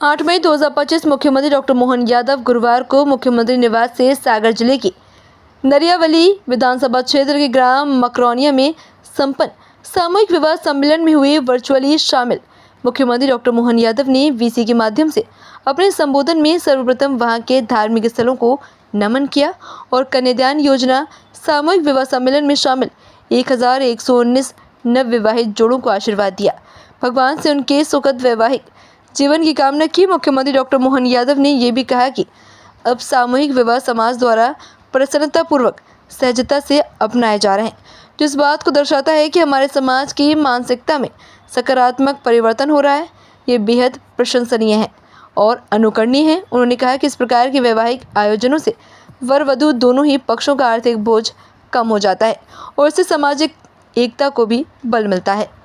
8 मई 2025 मुख्यमंत्री डॉक्टर मोहन यादव गुरुवार को मुख्यमंत्री निवास से सागर जिले की नरियावली विधानसभा क्षेत्र के ग्राम मकरौनिया में संपन्न सामूहिक विवाह सम्मेलन में हुए वर्चुअली शामिल मुख्यमंत्री डॉक्टर मोहन यादव ने वीसी के माध्यम से अपने संबोधन में सर्वप्रथम वहां के धार्मिक स्थलों को नमन किया और कन्यादान योजना सामूहिक विवाह सम्मेलन में शामिल 1119 नवविवाहित जोड़ों को आशीर्वाद दिया। भगवान से उनके सुखद वैवाहिक जीवन की कामना की। मुख्यमंत्री डॉक्टर मोहन यादव ने यह भी कहा कि अब सामूहिक विवाह समाज द्वारा प्रसन्नतापूर्वक सहजता से अपनाए जा रहे हैं, जो इस बात को दर्शाता है कि हमारे समाज की मानसिकता में सकारात्मक परिवर्तन हो रहा है। ये बेहद प्रशंसनीय है और अनुकरणीय है। उन्होंने कहा कि इस प्रकार के वैवाहिक आयोजनों से वर वधू दोनों ही पक्षों का आर्थिक बोझ कम हो जाता है और इससे सामाजिक एकता को भी बल मिलता है।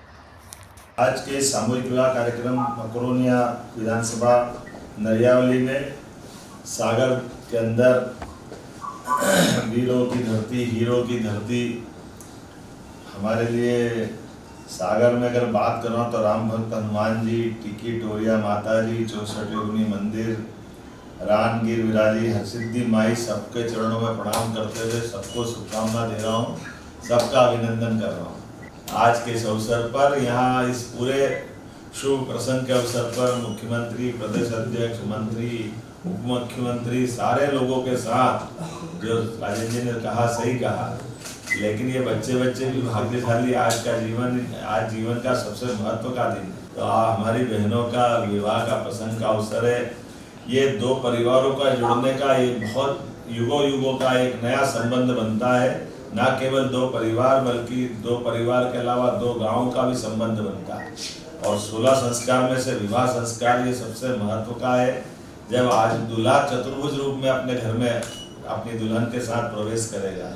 आज के सामूहिक विवाह कार्यक्रम मकरौनिया विधानसभा नरियावली में सागर के अंदर वीरों की धरती, हीरो की धरती, हमारे लिए सागर में अगर बात कर रहा हूँ तो राम भक्त हनुमान जी, टिकी टोरिया माता जी, 64 योगिनी मंदिर, रानगिर विराजी, हरसिद्धि माई, सबके चरणों में प्रणाम करते हुए सबको शुभकामना दे रहा हूँ, सबका अभिनंदन कर रहा हूँ। आज के इस अवसर पर यहाँ इस पूरे शुभ प्रसंग के अवसर पर मुख्यमंत्री, प्रदेश अध्यक्ष, मंत्री, उप मुख्यमंत्री, सारे लोगों के साथ, जो राजेंद्र जी ने कहा सही कहा, लेकिन ये बच्चे भी भाग्यशाली। आज जीवन का सबसे महत्व का दिन है। तो हमारी बहनों का विवाह का प्रसंग का अवसर है। ये दो परिवारों का जुड़ने का, ये बहुत युगों का एक नया संबंध बनता है। ना केवल दो परिवार बल्कि दो परिवार के अलावा दो गांवों का भी संबंध बनता है। और 16 संस्कार में से विवाह संस्कार ये सबसे महत्व का है। जब आज दूल्हा चतुर्भुज रूप में अपने घर में अपनी दुल्हन के साथ प्रवेश करेगा,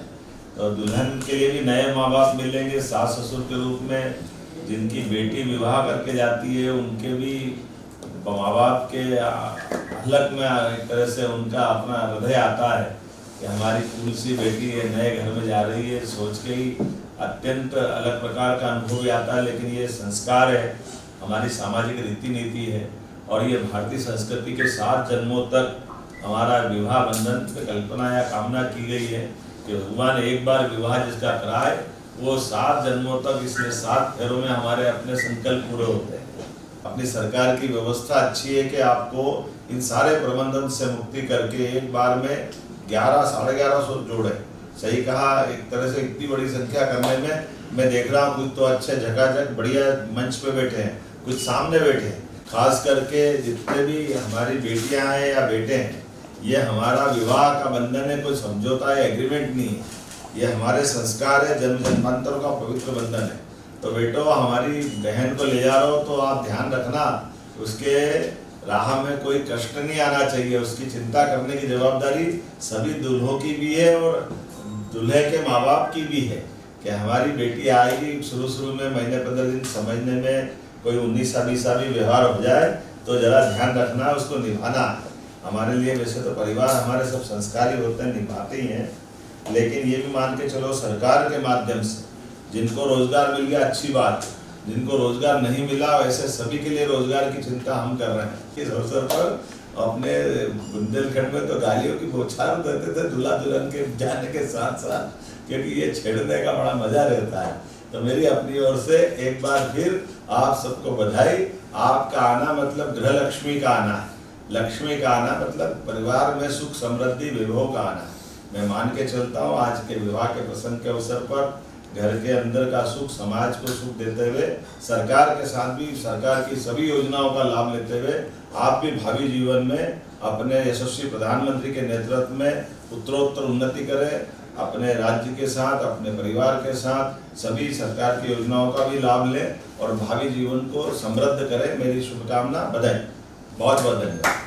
तो दुल्हन के लिए भी नए माँ बाप मिलेंगे, सास ससुर के रूप में। जिनकी बेटी विवाह करके जाती है उनके भी माँ बाप के हलक में एक तरह से उनका अपना हृदय आता है कि हमारी फूल सी बेटी है, नए घर में जा रही है। सोच के ही अत्यंत अलग प्रकार का अनुभव भी आता है। लेकिन ये संस्कार है, हमारी सामाजिक रीति नीति है और ये भारतीय संस्कृति के 7 जन्मों तक हमारा विवाह बंधन की कल्पना या कामना की गई है कि भगवान एक बार विवाह जिसका कराए वो 7 जन्मों तक, इसमें 7 फेरों में हमारे अपने संकल्प पूरे होते हैं। अपनी सरकार की व्यवस्था अच्छी है कि आपको इन सारे प्रबंधन से मुक्ति करके एक बार में 1100-1150 जोड़े, सही कहा, एक तरह से इतनी बड़ी संख्या करने में मैं देख रहा हूँ कुछ तो अच्छे झकाझक बढ़िया मंच पे बैठे हैं, कुछ सामने बैठे हैं। खास करके जितने भी हमारी बेटियां हैं या बेटे हैं, ये हमारा विवाह का बंधन है, कोई समझौता है, एग्रीमेंट नहीं है। ये हमारे संस्कार है, जन्म जन्मांतरों का पवित्र बंधन है। तो बेटो, हमारी बहन को ले जा रहे हो तो आप ध्यान रखना, उसके राह में कोई कष्ट नहीं आना चाहिए। उसकी चिंता करने की जवाबदारी सभी दुल्हों की भी है और दूल्हे के माँ बाप की भी है कि हमारी बेटी आएगी। शुरू में महीने 15 दिन समझने में कोई 19 भी व्यवहार हो जाए तो जरा ध्यान रखना, उसको निभाना। हमारे लिए वैसे तो परिवार हमारे सब संस्कारी होते हैं, निभाते ही हैं, लेकिन ये भी मान के चलो सरकार के माध्यम से जिनको रोजगार मिल गया अच्छी बात, जिनको रोजगार नहीं मिला वैसे सभी के लिए रोजगार की चिंता हम कर रहे हैं। इस अवसर पर अपने बुंदेलखंड में तो गालियों की बौछार देते थे दूल्हा दुल्हन के जाने के साथ साथ, क्योंकि ये छेड़ने का बड़ा मजा रहता है। तो मेरी अपनी ओर से एक बार फिर आप सबको बधाई। आपका आना मतलब गृह लक्ष्मी का आना है। लक्ष्मी का आना मतलब परिवार में सुख समृद्धि वैभव का आना। मैं मान के चलता हूँ आज के विवाह के प्रसंग के अवसर पर घर के अंदर का सुख, समाज को सुख देते हुए, सरकार के साथ भी सरकार की सभी योजनाओं का लाभ लेते हुए आप भी भावी जीवन में अपने यशस्वी प्रधानमंत्री के नेतृत्व में उत्तरोत्तर उन्नति करें। अपने राज्य के साथ, अपने परिवार के साथ सभी सरकार की योजनाओं का भी लाभ लें और भावी जीवन को समृद्ध करें। मेरी शुभकामना, बधाई, बहुत बहुत धन्यवाद।